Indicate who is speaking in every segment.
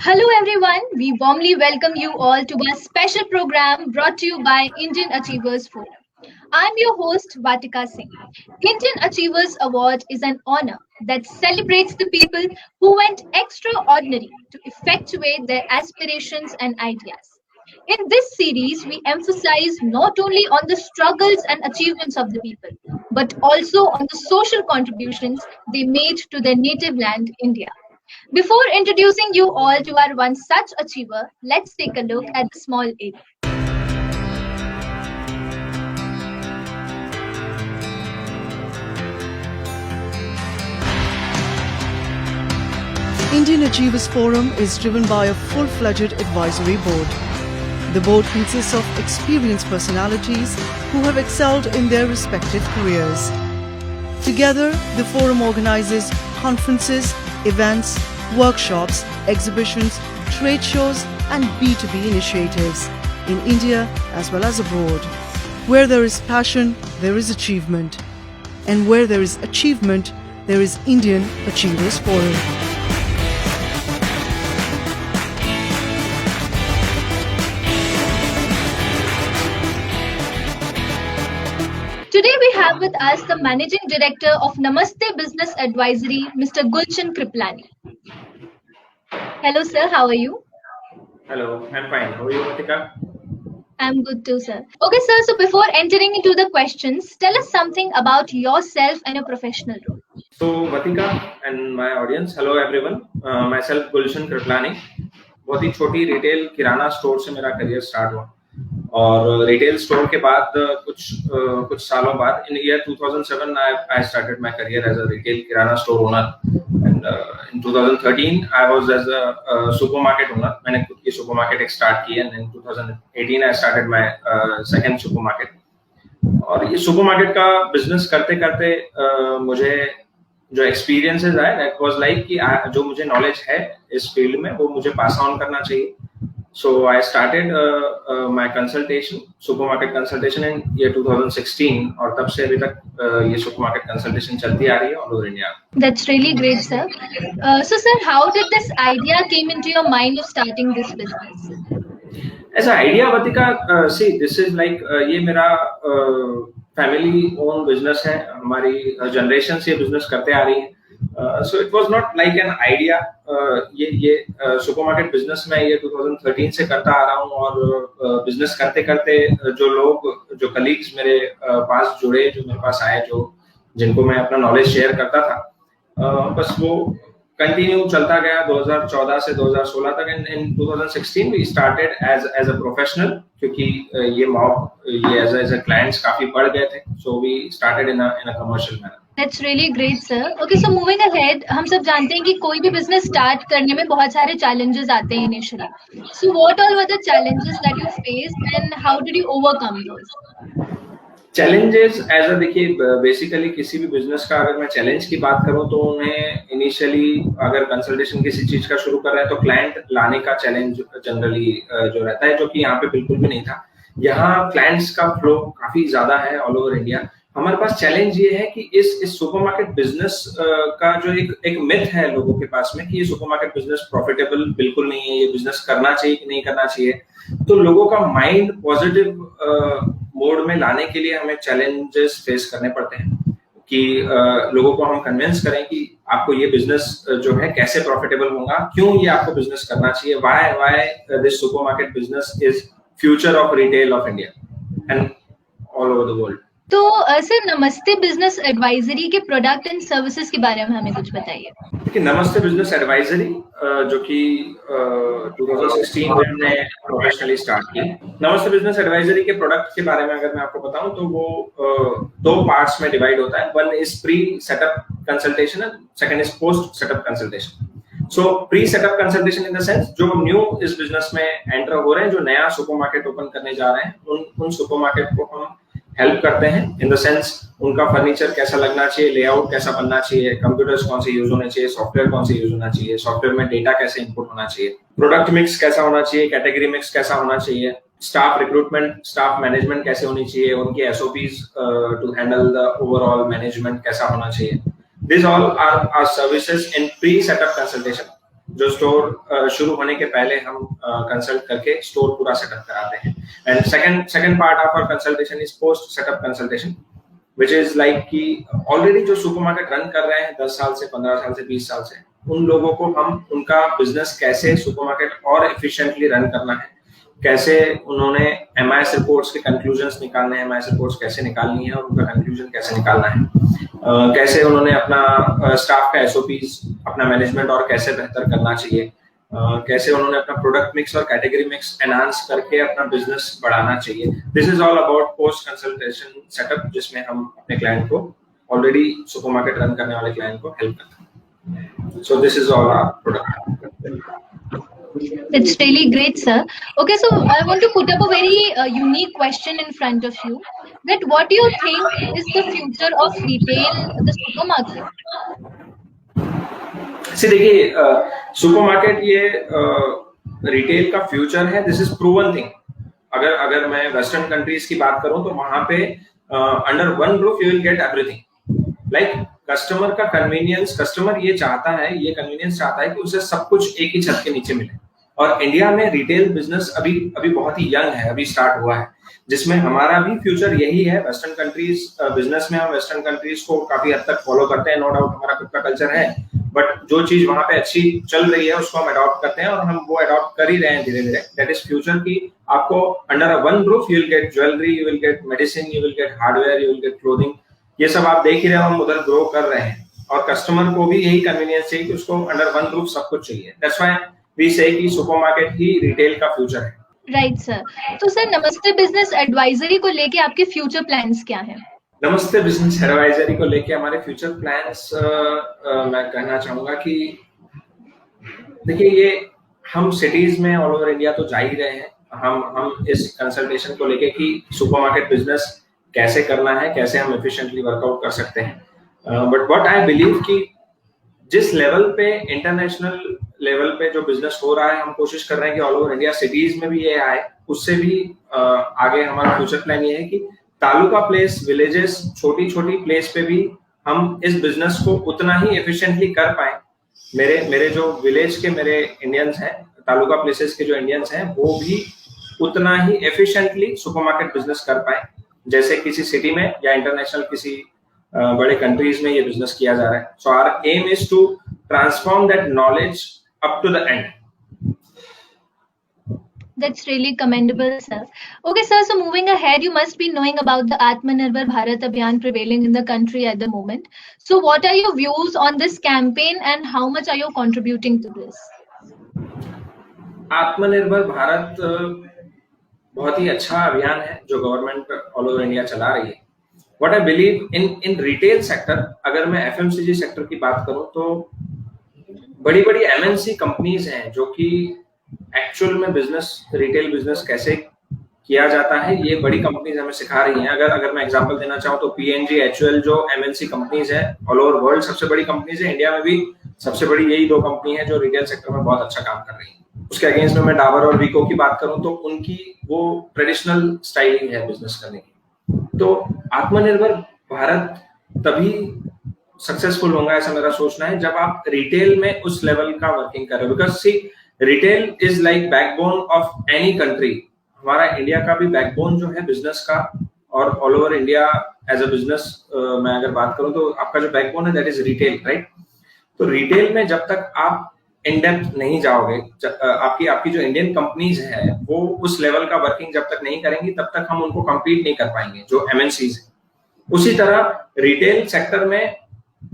Speaker 1: Hello, everyone. We warmly welcome you all to our special program brought to you by Indian Achievers Forum. I'm your host, Vatika Singh. Indian Achievers Award is an honor that celebrates the people who went extraordinary to effectuate their aspirations and ideas. In this series, we emphasize not only on the struggles and achievements of the people, but also on the social contributions they made to their native land, India. Before introducing you all to our one such achiever, let's take a look at the small A.
Speaker 2: Indian Achievers Forum is driven by a full-fledged advisory board. The board consists of experienced personalities who have excelled in their respective careers. Together, the forum organizes conferences, events, workshops, exhibitions, trade shows and B2B initiatives in India as well as abroad. Where there is passion, there is achievement. And where there is achievement, there is Indian Achievers Forum.
Speaker 1: Today we have with us the Managing Director of Namaste Business Advisory, Mr. Gulshan Kriplani. Hello, sir. How are you?
Speaker 3: Hello, I'm fine. How are you, Vatika?
Speaker 1: I'm good too, sir. Okay, sir. So before entering into the questions, tell us something about yourself and your professional role.
Speaker 3: So, Vatika and my audience, hello everyone. Myself Gulshan Kriplani. बहुत ही छोटी retail किराना store से मेरा career start हुआ और retail store के बाद कुछ सालों बाद इन year 2007 I started my career as a retail kirana store owner and in 2013 I was as a supermarket owner. मैंने खुद की supermarket एक start की and in 2018 I started my second supermarket. और ये supermarket का business करते करते मुझे जो एक्सपीरियंसेस आए दैट वाज लाइक कि जो मुझे नॉलेज है इस फील्ड में वो मुझे पास ऑन करना चाहिए. So I started my consultation supermarket consultation in year 2016 और तब से अभी तक ये सुपरमार्केट कंसल्टेशन चलती आ रही है all over India.
Speaker 1: That's really great, sir. So, sir, how did this idea came into your mind of starting this business?
Speaker 3: ऐसा idea Vatika see this is like ये मेरा फैमिली ओन बिजनेस है. हमारी generation से business करते आ रही है. So it was not like an idea. ये सुपरमार्केट बिजनेस में ये 2013 से करता आ रहा हूँ और बिजनेस करते करते जो लोग जो कलीग्स मेरे पास जुड़े जो मेरे पास आए जो जिनको मैं अपना नॉलेज शेयर करता था बस वो कंटिन्यू चलता गया 2014 से 2016 तक. In 2016 we started as a professional क्योंकि ये एज अ क्लाइंट्स काफी बढ़ गए थे. So we started in a commercial manner.
Speaker 1: That's really great, sir. Okay, so moving ahead, हम सब जानते हैं कि कोई भी बिजनेस स्टार्ट करने में बहुत सारे challenges आते हैं initially. So what all were the challenges that you faced and how did you overcome those?
Speaker 3: Challenges as a देखिए बेसिकली किसी भी बिजनेस का अगर मैं चैलेंज की बात करूं तो उन्हें इनिशियली अगर कंसल्टेशन किसी चीज का शुरू कर रहे हैं तो क्लाइंट लाने का चैलेंज जनरली जो रहता है जो कि यहाँ पे बिल्कुल भी नहीं था. यहाँ क्लाइंट्स का फ्लो काफी ज्यादा है ऑल ओवर इंडिया. हमारे पास चैलेंज ये है कि इस सुपरमार्केट बिजनेस का जो एक मिथ है लोगों के पास में कि ये सुपरमार्केट बिजनेस प्रॉफिटेबल बिल्कुल नहीं है. ये बिजनेस करना चाहिए कि नहीं करना चाहिए. तो लोगों का माइंड पॉजिटिव मोड में लाने के लिए हमें चैलेंजेस फेस करने पड़ते हैं कि लोगों को हम कन्विंस करें कि आपको ये बिजनेस जो है कैसे प्रॉफिटेबल होगा, क्यों ये आपको बिजनेस करना चाहिए, why this supermarket business is future of retail of India and all over the world.
Speaker 1: तो सर नमस्ते बिजनेस एडवाइजरी के प्रोडक्ट एंड सर्विसेज के बारे में हमें कुछ बताइए.
Speaker 3: देखिए नमस्ते बिजनेस एडवाइजरी जो कि 2016 में हमने प्रोफेशनली स्टार्ट की. नमस्ते बिजनेस एडवाइजरी के प्रोडक्ट के बारे में अगर मैं आपको बताऊं तो वो दो पार्ट्स में डिवाइड होता है. One is pre setup consultation and second is post setup consultation. So pre setup consultation in the sense जो न्यू इस बिजनेस में एंटर हो रहे हैं, जो नया सुपरमार्केट ओपन करने जा रहे हैं, उन सुपरमार्केट को हम हेल्प करते हैं इन द सेंस उनका फर्नीचर कैसा लगना चाहिए, लेआउट कैसा बनना चाहिए, कंप्यूटर्स कौन से यूज होने चाहिए, सॉफ्टवेयर कौन से यूज होना चाहिए, सॉफ्टवेयर में डेटा कैसे इनपुट होना चाहिए, प्रोडक्ट मिक्स कैसा होना चाहिए, कैटेगरी मिक्स कैसा होना चाहिए, स्टाफ रिक्रूटमेंट स्टाफ मैनेजमेंट कैसे होनी चाहिए, उनकी SOPs to handle the overall management कैसा होना चाहिए. This all are services in pre setup consultation. जो स्टोर शुरू होने के पहले हम कंसल्ट करके स्टोर पूरा सेटअप कराते हैं. And second part of our consultation is post setup consultation, which is like कि ऑलरेडी जो सुपरमार्केट रन कर रहे हैं 10 साल से, 15 साल से, 20 साल से, उन लोगों को हम उनका बिजनेस कैसे सुपरमार्केट और एफिशिएंटली रन करना है, कैसे उन्होंने एमआईएस रिपोर्ट्स के कंक्लूजन्स निकालने हैं, एमआईएस रिपोर्ट्स कैसे निकालनी है और उनका कंक्लूजन कैसे निकालना है, कैसे उन्होंने अपना स्टाफ का एसओपीज, अपना मैनेजमेंट और कैसे बेहतर करना चाहिए, कैसे उन्होंने अपना प्रोडक्ट मिक्स और कैटेगरी मिक्स एनहांस करके अपना बिजनेस बढ़ाना चाहिए. This is all about post consultation setup, जिसमें हम अपने क्लाइंट को, ऑलरेडी सुपरमार्केट रन करने वाले क्लाइंट को हेल्प करते हैं. So this is all our product.
Speaker 1: It's really great, sir. Okay, so I want to put up a very unique question in front of you. That what do you think is the future of retail, the supermarket?
Speaker 3: देखिए, supermarket ये retail का future है. This is proven thing. अगर मैं western countries की बात करूं तो वहां पे under one roof you will get everything. Like customer का कन्वीनियंस, कस्टमर ये चाहता है, ये कन्वीनियंस चाहता है कि उसे सब कुछ एक ही छत के नीचे मिले. और इंडिया में रिटेल बिजनेस अभी बहुत ही यंग है, अभी स्टार्ट हुआ है, जिसमें हमारा भी फ्यूचर यही है. वेस्टर्न कंट्रीज बिजनेस में हम वेस्टर्न कंट्रीज को काफी हद तक फॉलो करते हैं, नो डाउट हमारा खुद का कल्चर है, बट जो चीज वहां पे अच्छी चल रही है उसको हम अडॉप्ट करते हैं और हम वो अडॉप्ट कर ही रहे हैं धीरे धीरे. दैट इज फ्यूचर की आपको under one roof you will get jewellery, you will get medicine, you will get hardware, you will get clothing. ये सब आप देख ही रहे हो, हम उधर ग्रो कर रहे हैं और कस्टमर को भी यही कन्वीनियंस चाहिए कि उसको अंडर वन रूफ सब कुछ चाहिए. दैट्स व्हाई वी से कि सुपरमार्केट ही रिटेल का फ्यूचर है.
Speaker 1: Right sir. तो सर, नमस्ते बिजनेस एडवाइजरी को लेके आपके फ्यूचर प्लान्स क्या हैं?
Speaker 3: नमस्ते बिजनेस एडवाइजरी को लेके हमारे फ्यूचर प्लान्स, मैं कहना चाहूंगा कि देखिए, ये हम सिटीज में ऑल ओवर इंडिया तो जा ही रहे हैं. हम इस कंसल्टेशन को लेके कि सुपरमार्केट बिजनेस कैसे करना है, कैसे हम एफिशिएंटली वर्कआउट कर सकते हैं. बट व्हाट आई बिलीव कि जिस लेवल पे, इंटरनेशनल लेवल पे जो बिजनेस हो रहा है, हम कोशिश कर रहे हैं कि ऑल ओवर इंडिया सिटीज में भी ये आए. उससे भी आगे हमारा फ्यूचर प्लान ये है कि तालुका प्लेस, विलेजेस, छोटी छोटी प्लेस पे भी हम इस बिजनेस को उतना ही एफिशिएंटली कर पाए. मेरे जो विलेज के मेरे इंडियंस हैं, तालुका प्लेसेस के जो इंडियंस हैं, वो भी उतना ही एफिशिएंटली सुपरमार्केट बिजनेस कर पाए जैसे किसी सिटी में या इंटरनेशनल किसी बड़े कंट्रीज में ये बिजनेस किया जा रहा है. So our aim is to transform that knowledge up to the end.
Speaker 1: That's really commendable, sir. Okay, sir, so moving ahead, you must be knowing about the Atmanirbhar Bharat Abhiyan prevailing in the country at the moment. So what are your views on this campaign and how much are you contributing to this?
Speaker 3: आत्मनिर्भर भारत बहुत ही अच्छा अभियान है जो government all over India चला रही है. What I believe in retail sector, अगर मैं एफएमसीजी सेक्टर की बात करूं तो बड़ी बड़ी एमएनसी कंपनीज हैं जो कि एक्चुअल में बिजनेस, रिटेल बिजनेस कैसे किया जाता है, ये बड़ी कंपनीज हमें सिखा रही हैं. अगर मैं एग्जांपल देना चाहूँ तो पीएनजी, एचयूएल जो एमएनसी कंपनीज है, ऑल ओवर वर्ल्ड सबसे बड़ी कंपनीज है. इंडिया में भी सबसे बड़ी यही दो कंपनी है जो रिटेल सेक्टर में बहुत अच्छा काम कर रही है. उसके अगेंस्ट में मैं डाबर और वीको की बात करूं तो उनकी वो ट्रेडिशनल स्टाइलिंग है बिजनेस करने की. तो आत्मनिर्भर भारत तभी सक्सेसफुल होगा, ऐसा मेरा सोचना है, जब आप रिटेल में उस लेवल का वर्किंग कर रहे हो. Because see, retail is like backbone of any country. हमारा इंडिया का भी बैकबोन जो है बिजनेस का, और all over India as a business मैं अगर बात करूं तो आपका जो बैकबोन है दैट इज रिटेल, राइट. तो रिटेल में जब तक आप इन डेप्थ नहीं जाओगे, आपकी जो इंडियन कंपनीज है वो उस लेवल का वर्किंग जब तक नहीं करेंगी, तब तक हम उनको कम्पीट नहीं कर पाएंगे जो एमएनसीज है. उसी तरह रिटेल सेक्टर में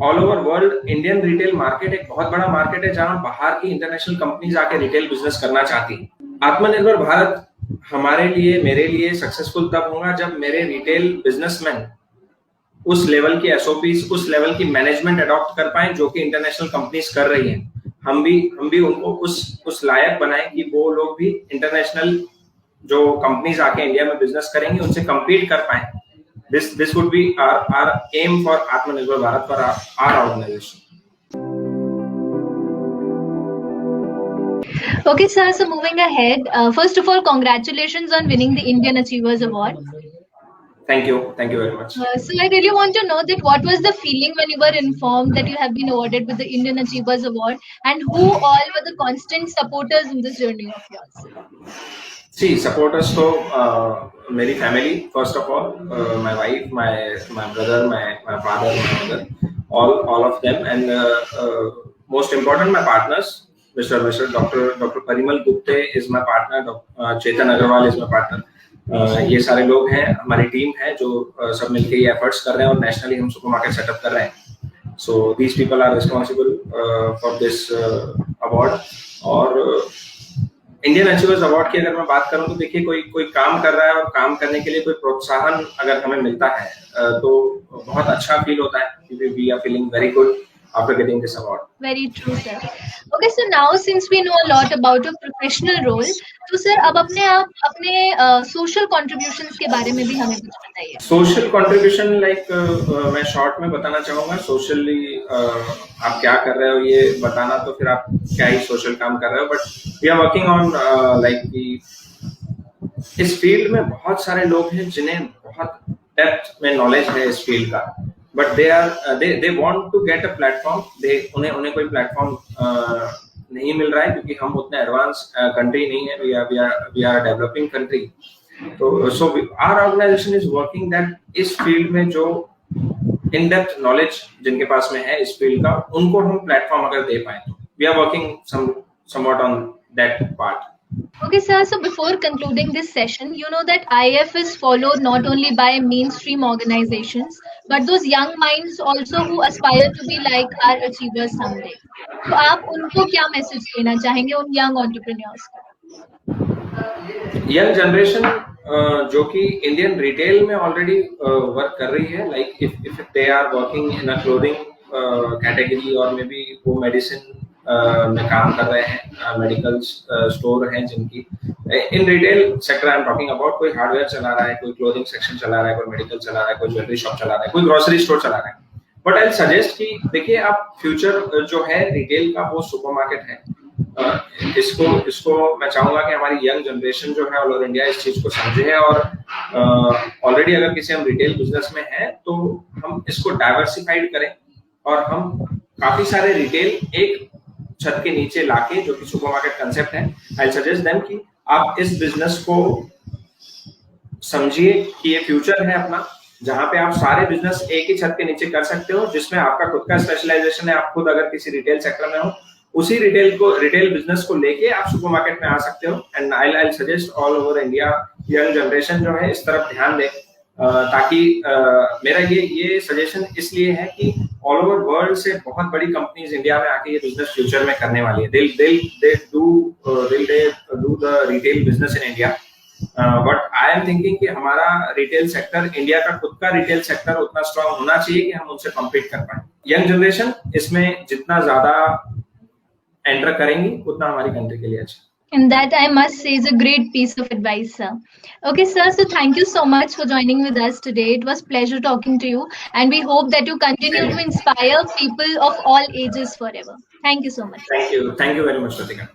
Speaker 3: all over world Indian retail market एक बहुत बड़ा मार्केट है जहां बाहर की इंटरनेशनल कंपनीज आके रिटेल बिजनेस करना चाहती है. आत्मनिर्भर भारत हमारे लिए, मेरे लिए सक्सेसफुल तब होगा जब मेरे रिटेल बिजनेसमैन उस लेवल की एसओपीज, उस लेवल की मैनेजमेंट अडॉप्ट कर पाए जो कि इंटरनेशनल कंपनीज कर रही हैं. हम भी उनको उस लायक बनाएं कि वो लोग भी इंटरनेशनल जो कंपनीज आके इंडिया में बिजनेस करेंगे उनसे compete कर पाए. This would be our aim for Atmanirbhar Bharat for our organization.
Speaker 1: Okay, sir. So moving ahead, first of all, congratulations on winning the Indian Achievers Award.
Speaker 3: Thank you. Thank you very much.
Speaker 1: So I really want to know that what was the feeling when you were informed that you have been awarded with the Indian Achievers Award, and who all were the constant supporters in this journey of yours?
Speaker 3: See, supporters to मेरी family first of all, my wife, my brother, my father, my mother, all of them, and most important my partners. Mr. Dr. Parimal Gupte is my partner. Chetan Agarwal is my partner. ये सारे लोग हैं, हमारी team है जो सब मिलके ये एफर्ट्स कर रहे हैं और नेशनली हम सुपरमार्केट सेटअप कर रहे हैं. So these people are responsible for this award. और इंडियन अचीवर्स अवार्ड की अगर मैं बात करूं तो देखिए कोई काम कर रहा है और काम करने के लिए कोई प्रोत्साहन अगर हमें मिलता है तो बहुत अच्छा फील होता है क्योंकि we are feeling very good after getting this award.
Speaker 1: Very true, sir. Okay, so now since we know a lot about your professional role, तो सर अब अपने social contributions के बारे में भी हमें कुछ बताइए.
Speaker 3: Social contribution like मैं short में बताना चाहूँगा. Socially आप क्या कर रहे हो ये बताना तो फिर आप क्या ही social काम कर रहे हो. But we are working on like इस फील्ड में बहुत सारे लोग हैं जिन्हें बहुत डेप्थ में नॉलेज है इस फील्ड का. But they want to get a platform. उन्हें कोई प्लेटफॉर्म नहीं मिल रहा है क्योंकि हम उतने एडवांस कंट्री नहीं है. we are a developing country. तो so our organization is working that इस फील्ड में जो इन डेप्थ नॉलेज जिनके पास में है इस फील्ड का उनको हम प्लेटफॉर्म अगर दे पाए तो we are working somewhat on that part.
Speaker 1: Okay, sir. So before concluding this session, you know that IF is followed not only by mainstream organizations, but those young minds also who aspire to be like our achievers someday. तो आप उनको क्या message देना चाहेंगे उन young entrepreneurs को?
Speaker 3: Young generation जो कि इंडियन रिटेल में ऑलरेडी वर्क कर रही है, like if they are working in a clothing category और मे बी वो मेडिसिन में काम कर रहे हैं, मेडिकल स्टोर हैं जिनकी in retail sector I am talking about. कोई हार्डवेयर चला रहा है, कोई क्लोथिंग सेक्शन चला रहा है, कोई मेडिकल चला रहा है, कोई ज्वेलरी शॉप चला रहा है, कोई ग्रोसरी स्टोर चला रहा है. बट आई सजेस्ट कि देखिए आप फ्यूचर जो है रिटेल का वो सुपरमार्केट है. इसको मैं चाहूंगा कि हमारी यंग जनरेशन जो है ऑल ओवर इंडिया इस चीज को समझे है और ऑलरेडी अगर किसी हम रिटेल बिजनेस में हैं तो हम इसको डाइवर्सिफाइड करें और हम काफी सारे रिटेल एक छत के नीचे लाके जो कि सुपरमार्केट कंसेप्ट है, आई सजेस्ट देम कि आप इस बिजनेस को समझिए कि ये फ्यूचर है अपना, जहां पे आप सारे बिजनेस एक ही छत के नीचे कर सकते हो, जिसमें आपका खुद का स्पेशलाइजेशन है. आप खुद अगर किसी रिटेल सेक्टर में हो उसी रिटेल बिजनेस को लेके आप सुपरमार्केट में आ सकते हो. And I suggest all over India young generation जो है इस तरफ ध्यान दे, ताकि मेरा ये सजेशन इसलिए है कि ऑल ओवर वर्ल्ड से बहुत बड़ी कंपनीज इंडिया में आके ये बिजनेस फ्यूचर में करने वाली है. they do the retail business in India. But I am thinking कि हमारा रिटेल सेक्टर, इंडिया का खुद का रिटेल सेक्टर उतना स्ट्रांग होना चाहिए कि हम उनसे कम्पीट कर पाए. यंग जनरेशन इसमें जितना ज्यादा एंटर करेंगी उतना हमारी कंट्री के लिए अच्छा.
Speaker 1: And that I must say is a great piece of advice, sir. Okay, sir. So thank you so much for joining with us today. It was pleasure talking to you, and we hope that you continue to inspire people of all ages forever. Thank you so much.
Speaker 3: Thank you very much, Ratika.